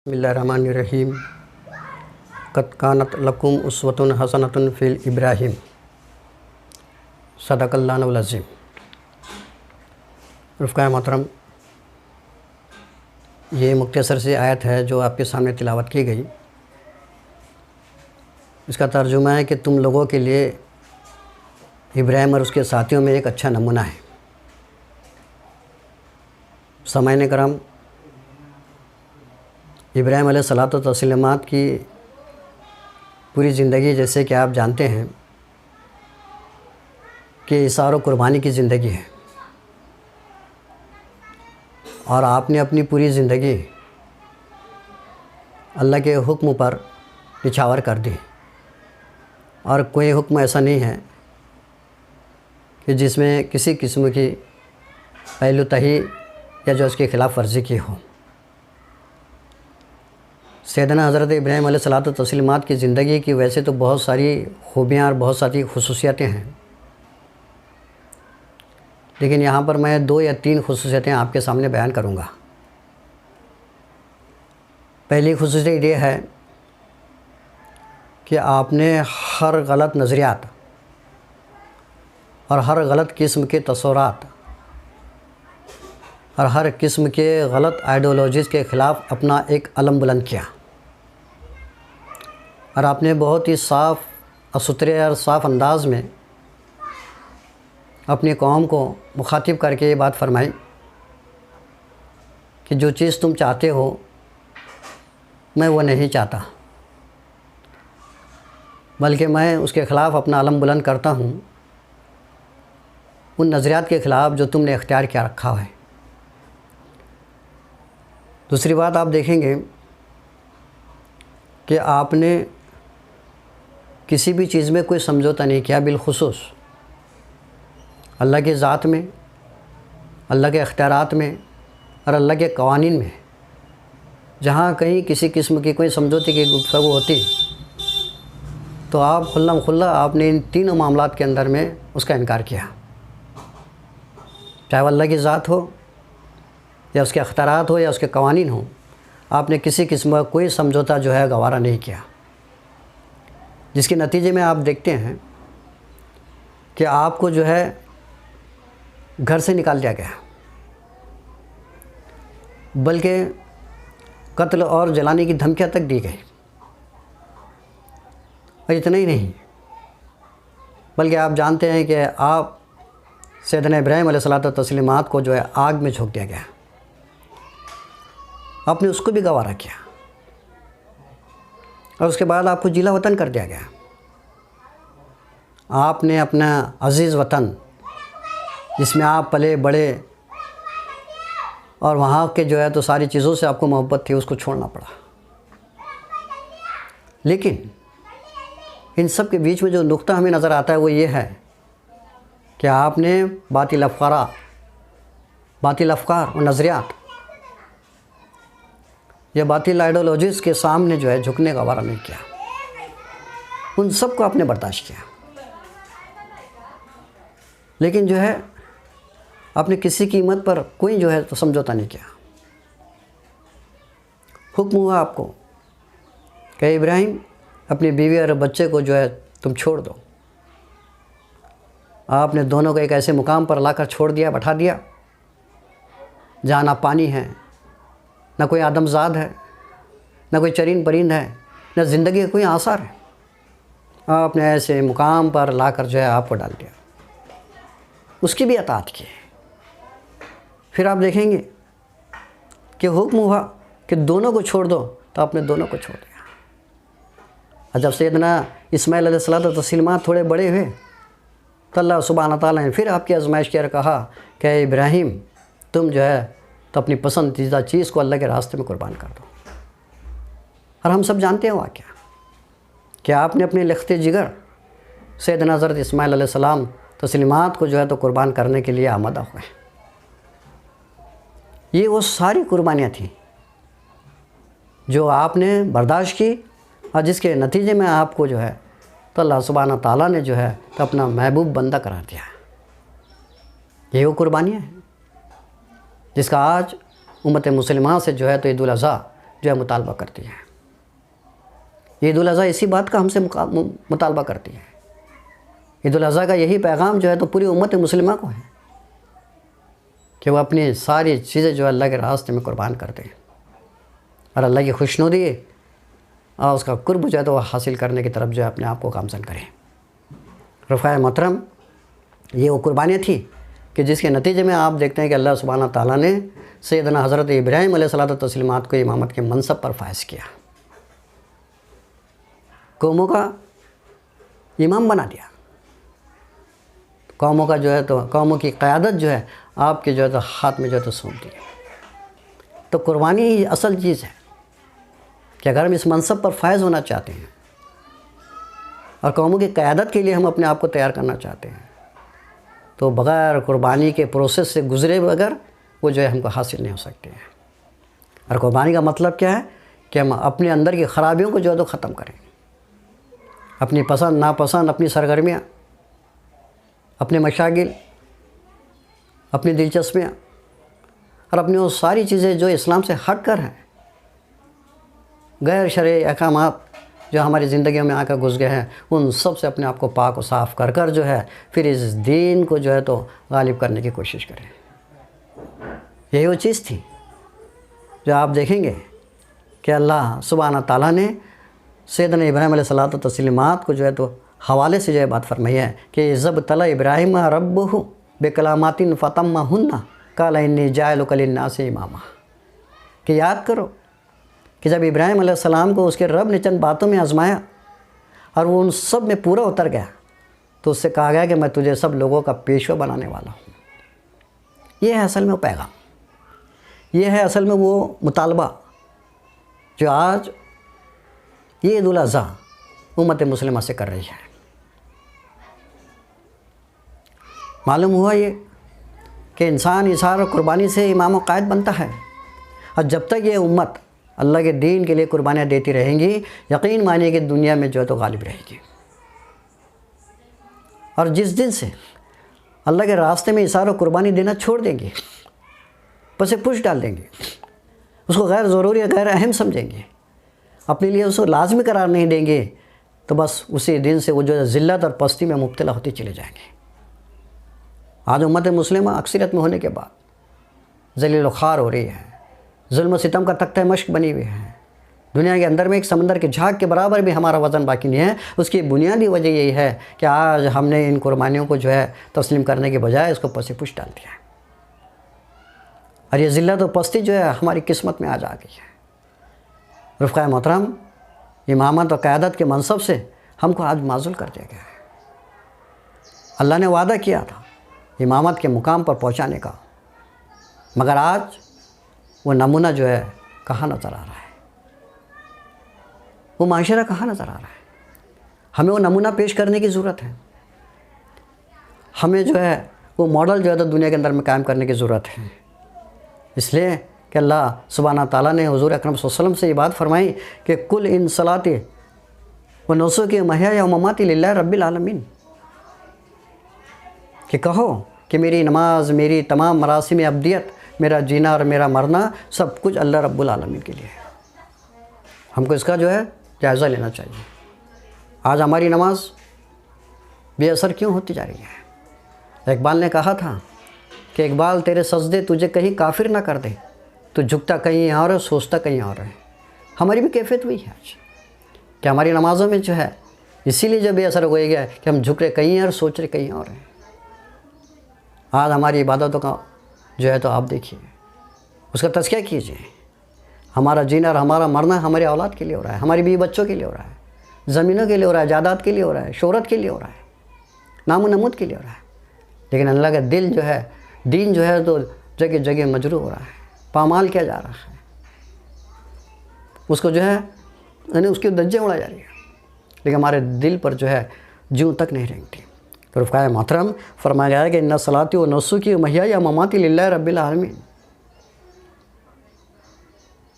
بسم اللہ الرحمن الرحیم قد کانت لکم اسوۃ حسنۃ فی ابراہیم صدق اللہ العظیم۔ رفقائے محترم، یہ مختصر سی آیت ہے جو آپ کے سامنے تلاوت کی گئی۔ اس کا ترجمہ ہے کہ تم لوگوں کے لیے ابراہیم اور اس کے ساتھیوں میں ایک اچھا نمونہ ہے۔ سامعین کرام، ابراہیم علیہ الصلوۃ والتسلیمات کی پوری زندگی جیسے کہ آپ جانتے ہیں کہ اثار و قربانی کی زندگی ہے، اور آپ نے اپنی پوری زندگی اللہ کے حکم پر نچھاور کر دی، اور کوئی حکم ایسا نہیں ہے کہ جس میں کسی قسم کی پہلو تہی یا جو اس کی خلاف ورزی کی ہو۔ سیدنا حضرت ابراہیم علیہ الصلوۃ والتسلیمات کی زندگی کی ویسے تو بہت ساری خوبیاں اور بہت ساری خصوصیتیں ہیں، لیکن یہاں پر میں 2 یا 3 خصوصیتیں آپ کے سامنے بیان کروں گا۔ پہلی خصوصیت یہ ہے کہ آپ نے ہر غلط نظریات اور ہر غلط قسم کے تصورات اور ہر قسم کے غلط آئیڈیالوجیز کے خلاف اپنا ایک علم بلند کیا، اور آپ نے بہت ہی صاف اور ستھرے اور صاف انداز میں اپنی قوم کو مخاطب کر کے یہ بات فرمائی کہ جو چیز تم چاہتے ہو میں وہ نہیں چاہتا، بلکہ میں اس کے خلاف اپنا علم بلند کرتا ہوں، ان نظریات کے خلاف جو تم نے اختیار کیا رکھا ہے۔ دوسری بات آپ دیکھیں گے کہ آپ نے کسی بھی چیز میں کوئی سمجھوتا نہیں کیا، بالخصوص اللہ کی ذات میں، اللہ کے اختیارات میں اور اللہ کے قوانین میں۔ جہاں کہیں کسی قسم کی کوئی سمجھوتے کی گفتگو ہوتی تو آپ کھلم کھلا آپ نے ان تینوں معاملات کے اندر میں اس کا انکار کیا، چاہے وہ اللہ کی ذات ہو یا اس کے اختیارات ہو یا اس کے قوانین ہوں۔ آپ نے کسی قسم کا کوئی سمجھوتا جو ہے گوارا نہیں کیا، جس کے نتیجے میں آپ دیکھتے ہیں کہ آپ کو جو ہے گھر سے نکال دیا گیا، بلکہ قتل اور جلانے کی دھمکیاں تک دی گئی۔ اور اتنا ہی نہیں، بلکہ آپ جانتے ہیں کہ آپ سیدنا ابراہیم علیہ الصلوۃ والتسلیمات کو جو ہے آگ میں جھونک دیا گیا، آپ نے اس کو بھی گوارا کیا، اور اس کے بعد آپ کو جیلا وطن کر دیا گیا۔ آپ نے اپنا عزیز وطن جس میں آپ پلے بڑے اور وہاں کے جو ہے تو ساری چیزوں سے آپ کو محبت تھی، اس کو چھوڑنا پڑا۔ لیکن ان سب کے بیچ میں جو نقطہ ہمیں نظر آتا ہے وہ یہ ہے کہ آپ نے باطل افکار اور نظریات یا باطل آئیڈیالوجیز کے سامنے جو ہے جھکنے کا گوارا نہیں کیا، ان سب کو آپ نے برداشت کیا، لیکن جو ہے آپ نے کسی قیمت پر کوئی جو ہے تو سمجھوتا نہیں کیا۔ حکم ہوا آپ کو کہ ابراہیم اپنی بیوی اور بچے کو جو ہے تم چھوڑ دو۔ آپ نے دونوں کو ایک ایسے مقام پر لا کر چھوڑ دیا، بٹھا دیا جہاں نہ پانی ہے، نہ کوئی آدمزاد ہے، نہ کوئی چرند پرند ہے، نہ زندگی کا کوئی آثار ہے۔ آپ نے ایسے مقام پر لا کر جو ہے آپ کو ڈال دیا، اس کی بھی اطاعت کی۔ پھر آپ دیکھیں گے کہ حکم ہوا کہ دونوں کو چھوڑ دو، تو آپ نے دونوں کو چھوڑ دیا۔ اور جب سیدنا اسماعیل علیہ الصلوۃ والتسلیمات تھوڑے بڑے ہوئے تو اللہ سبحانہ تعالیٰ نے پھر آپ کی آزمائش کیا اور کہا کہ اے ابراہیم تم جو ہے تو اپنی پسندیدہ چیز کو اللہ کے راستے میں قربان کر دو۔ اور ہم سب جانتے ہیں واقعہ کہ آپ نے اپنے لخت جگر سیدنا حضرت اسماعیل علیہ السلام تسلیمات کو جو ہے تو قربان کرنے کے لیے آمادہ ہوئے۔ یہ وہ ساری قربانیاں تھیں جو آپ نے برداشت کی، اور جس کے نتیجے میں آپ کو جو ہے تو اللہ سبحانہ تعالیٰ نے جو ہے تو اپنا محبوب بندہ قرار دیا۔ یہ وہ قربانیاں ہیں جس کا آج امت مسلمہ سے جو ہے تو عید الاضحیٰ جو ہے مطالبہ کرتی ہے۔ عید الاضحیٰ اسی بات کا ہم سے مطالبہ کرتی ہے۔ عید الاضحیٰ کا یہی پیغام جو ہے تو پوری امت مسلمہ کو ہے کہ وہ اپنی ساری چیزیں جو ہے اللہ کے راستے میں قربان کر دیں اور اللہ کی خوشنودی اور اس کا قرب جو ہے تو وہ حاصل کرنے کی طرف جو ہے اپنے آپ کو گامزن کریں۔ رفقائے محترم، یہ وہ قربانیاں تھی کہ جس کے نتیجے میں آپ دیکھتے ہیں کہ اللہ سبحانہ تعالیٰ نے سیدنا حضرت ابراہیم علیہ الصلوۃ والتسلیمات کو امامت کے منصب پر فائز کیا، قوموں کا امام بنا دیا، قوموں کا جو ہے تو قوموں کی قیادت جو ہے آپ کے جو ہے تو ہاتھ میں جو ہے تو سونپ دی۔ تو قربانی ہی اصل چیز ہے کہ اگر ہم اس منصب پر فائز ہونا چاہتے ہیں اور قوموں کی قیادت کے لیے ہم اپنے آپ کو تیار کرنا چاہتے ہیں تو بغیر قربانی کے پروسیس سے گزرے بغیر وہ جو ہے ہم کو حاصل نہیں ہو سکتے ہیں۔ اور قربانی کا مطلب کیا ہے کہ ہم اپنے اندر کی خرابیوں کو جو ہے تو ختم کریں، اپنی پسند ناپسند، اپنی سرگرمیاں، اپنے مشاغل، اپنی دلچسپیاں اور اپنی وہ ساری چیزیں جو اسلام سے ہٹ کر ہیں، غیر شرعی احکامات جو ہماری زندگیوں میں آ کر گھس گئے ہیں، ان سب سے اپنے آپ کو پاک و صاف کر کر جو ہے پھر اس دین کو جو ہے تو غالب کرنے کی کوشش کریں۔ یہی وہ چیز تھی جو آپ دیکھیں گے کہ اللہ سبحانہ تعالیٰ نے سیدنا ابراہیم علیہ الصلوۃ والتسلیمات کو جو ہے تو حوالے سے جو ہے بات فرمائی ہے کہ ضب طلع ابراہیم ربہ بکلامات فتمہن قال انی جاعلک للناس اماما، کہ یاد کرو کہ جب ابراہیم علیہ السلام کو اس کے رب نے چند باتوں میں آزمایا اور وہ ان سب میں پورا اتر گیا تو اس سے کہا گیا کہ میں تجھے سب لوگوں کا پیشوا بنانے والا ہوں۔ یہ ہے اصل میں وہ پیغام، یہ ہے اصل میں وہ مطالبہ جو آج یہ عید الاضحیٰ امت مسلمہ سے کر رہی ہے۔ معلوم ہوا یہ کہ انسان اظہار اور قربانی سے امام و قائد بنتا ہے، اور جب تک یہ امت اللہ کے دین کے لیے قربانیاں دیتی رہیں گی، یقین مانیے کہ دنیا میں جو ہے تو غالب رہے گی۔ اور جس دن سے اللہ کے راستے میں اظہار و قربانی دینا چھوڑ دیں گے، پس پش ڈال دیں گے، اس کو غیر ضروری غیر اہم سمجھیں گے، اپنے لیے اس کو لازمی قرار نہیں دیں گے، تو بس اسی دن سے وہ جو ہے ذلت اور پستی میں مبتلا ہوتی چلے جائیں گے۔ آج امت مسلمہ اکثریت میں ہونے کے بعد ذلیل و خوار ہو رہی ہے، ظلم و ستم کا تختہ مشق بنی ہوئی ہے، دنیا کے اندر میں ایک سمندر کے جھاگ کے برابر بھی ہمارا وزن باقی نہیں ہے۔ اس کی بنیادی وجہ یہی ہے کہ آج ہم نے ان قربانیوں کو جو ہے تسلیم کرنے کے بجائے اس کو پس پش ڈال دیا ہے، اور یہ ذلت و پستی جو ہے ہماری قسمت میں آج آ گئی ہے۔ رفقائے محترم، امامت و قیادت کے منصب سے ہم کو آج معزول کر دیا گیا ہے۔ اللہ نے وعدہ کیا تھا امامت کے مقام پر پہنچانے کا، مگر آج وہ نمونہ جو ہے کہاں نظر آ رہا ہے، وہ معاشرہ کہاں نظر آ رہا ہے۔ ہمیں وہ نمونہ پیش کرنے کی ضرورت ہے، ہمیں جو ہے وہ ماڈل جو ہے تو دنیا کے اندر میں قائم کرنے کی ضرورت ہے۔ اس لیے کہ اللہ سبحانہ تعالیٰ نے حضور اکرم صلی اللہ علیہ وسلم سے یہ بات فرمائی کہ کل ان صلاتی و نسکی و محیای و مماتی للہ رب العالمین، کہ کہو کہ میری نماز، میری تمام مراسم عبدیت، میرا جینا اور میرا مرنا سب کچھ اللہ رب العالمین کے لیے ہے۔ ہم کو اس کا جو ہے جائزہ لینا چاہیے۔ آج ہماری نماز بے اثر کیوں ہوتی جا رہی ہے؟ اقبال نے کہا تھا کہ اقبال تیرے سجدے تجھے کہیں کافر نہ کر دے، تو جھکتا کہیں اور ہے، سوچتا کہیں اور ہے۔ ہماری بھی کیفیت ہوئی ہے آج کہ ہماری نمازوں میں جو ہے اسی لیے جو بے اثر ہو گیا ہے کہ ہم جھک رہے کہیں اور سوچ رہے کہیں اور ہیں۔ آج ہماری عبادتوں کا جو ہے تو آپ دیکھیے، اس کا تذکیہ کیجیے۔ ہمارا جینا اور ہمارا مرنا ہمارے اولاد کے لیے ہو رہا ہے، ہماری بیوی بچوں کے لیے ہو رہا ہے، زمینوں کے لیے ہو رہا ہے، جائیداد کے لیے ہو رہا ہے، شہرت کے لیے ہو رہا ہے، نام و نمود کے لیے ہو رہا ہے۔ لیکن اللہ کا دل جو ہے، دین جو ہے تو جگہ جگہ مجروح ہو رہا ہے، پامال کیا جا رہا ہے، اس کو جو ہے یعنی اس کی دھجیں اڑائی جا رہی ہے، لیکن ہمارے دل پر جو ہے جوں تک نہیں رینگتی۔ تو رفقائے محترم، فرمایا گیا ہے کہ ان صلاتی و نسکی و محیای و مماتی للہ رب العالمین،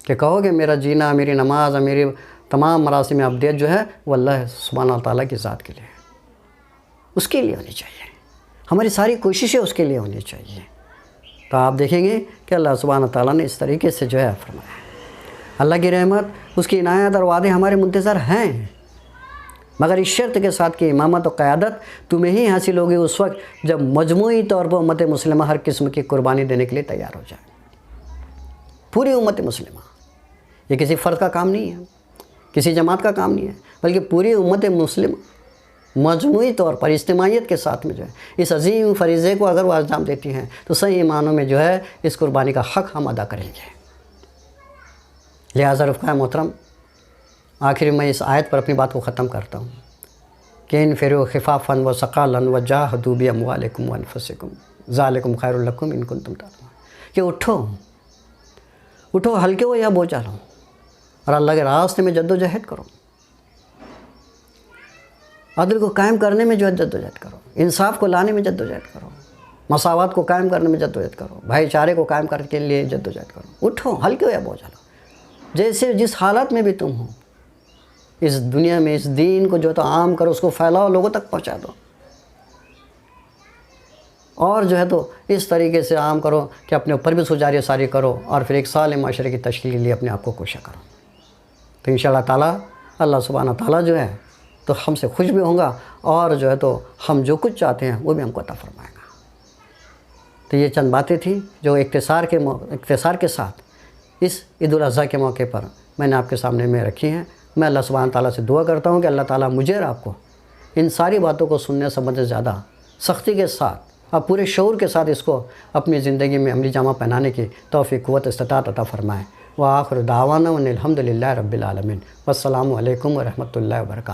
کہ کہو کہ میرا جینا، میری نماز اور میری تمام مراسم عبدیت جو ہے وہ اللہ سبحانہ تعالیٰ کی ذات کے لیے ہے، اس کے لیے ہونی چاہیے، ہماری ساری کوششیں اس کے لیے ہونی چاہیے۔ تو آپ دیکھیں گے کہ اللہ سبحانہ تعالیٰ نے اس طریقے سے جو ہے فرمایا ہے۔ اللہ کی رحمت، اس کی عنایت اور وعدے ہمارے منتظر ہیں، مگر اس شرط کے ساتھ کہ امامت و قیادت تمہیں ہی حاصل ہوگی اس وقت جب مجموعی طور پر امت مسلمہ ہر قسم کی قربانی دینے کے لیے تیار ہو جائے۔ پوری امت مسلمہ، یہ کسی فرد کا کام نہیں ہے، کسی جماعت کا کام نہیں ہے، بلکہ پوری امت مسلمہ مجموعی طور پر اجتماعیت کے ساتھ میں جو ہے اس عظیم فریضے کو اگر وہ انجام دیتی ہیں تو صحیح معنوں میں جو ہے اس قربانی کا حق ہم ادا کریں گے۔ لہٰذا رفقائے محترم، آخر میں اس آیت پر اپنی بات کو ختم کرتا ہوں کہ انفروا خفافا وثقالا وجاہدوا باموالکم وانفسکم ذالکم خیر لکم ان کنتم تعلمون، کہ اٹھو ہلکے ہو یا بوجھل ہو، اور اللہ کے راستے میں جد و جہد کرو، عدل کو قائم کرنے میں جو ہے جد و جہد کرو، انصاف کو لانے میں جد و جہد کرو، مساوات کو قائم کرنے میں جد و جہد کرو، بھائی چارے کو قائم کرنے کے لیے جد و جہد کرو۔ اٹھو ہلکے ہو یا بوجھل ہو، جیسے جس حالت میں بھی تم ہو اس دنیا میں اس دین کو جو تو عام کرو، اس کو پھیلاؤ، لوگوں تک پہنچا دو، اور جو ہے تو اس طریقے سے عام کرو کہ اپنے اوپر بھی سجاری ساری کرو، اور پھر ایک صالح معاشرے کی تشکیل کے لیے اپنے آپ کو کوشش کرو۔ تو انشاءاللہ تعالیٰ اللہ سبحانہ تعالیٰ جو ہے تو ہم سے خوش بھی ہوں گا، اور جو ہے تو ہم جو کچھ چاہتے ہیں وہ بھی ہم کو عطا فرمائے گا۔ تو یہ چند باتیں تھیں جو اختصار کے ساتھ اس عید الاضحیٰ کے موقع پر میں نے آپ کے سامنے میں رکھی ہیں۔ میں اللہ سبحانہ تعالیٰ سے دعا کرتا ہوں کہ اللہ تعالیٰ مجھے اور آپ کو ان ساری باتوں کو سننے سمجھنے سے زیادہ سختی کے ساتھ اور پورے شعور کے ساتھ اس کو اپنی زندگی میں عملی جامہ پہنانے کی توفیق قوت استطاعت عطا فرمائے۔ وآخر دعوانا ان الحمد للہ رب العالمین۔ والسلام علیکم ورحمۃ اللہ وبرکاتہ۔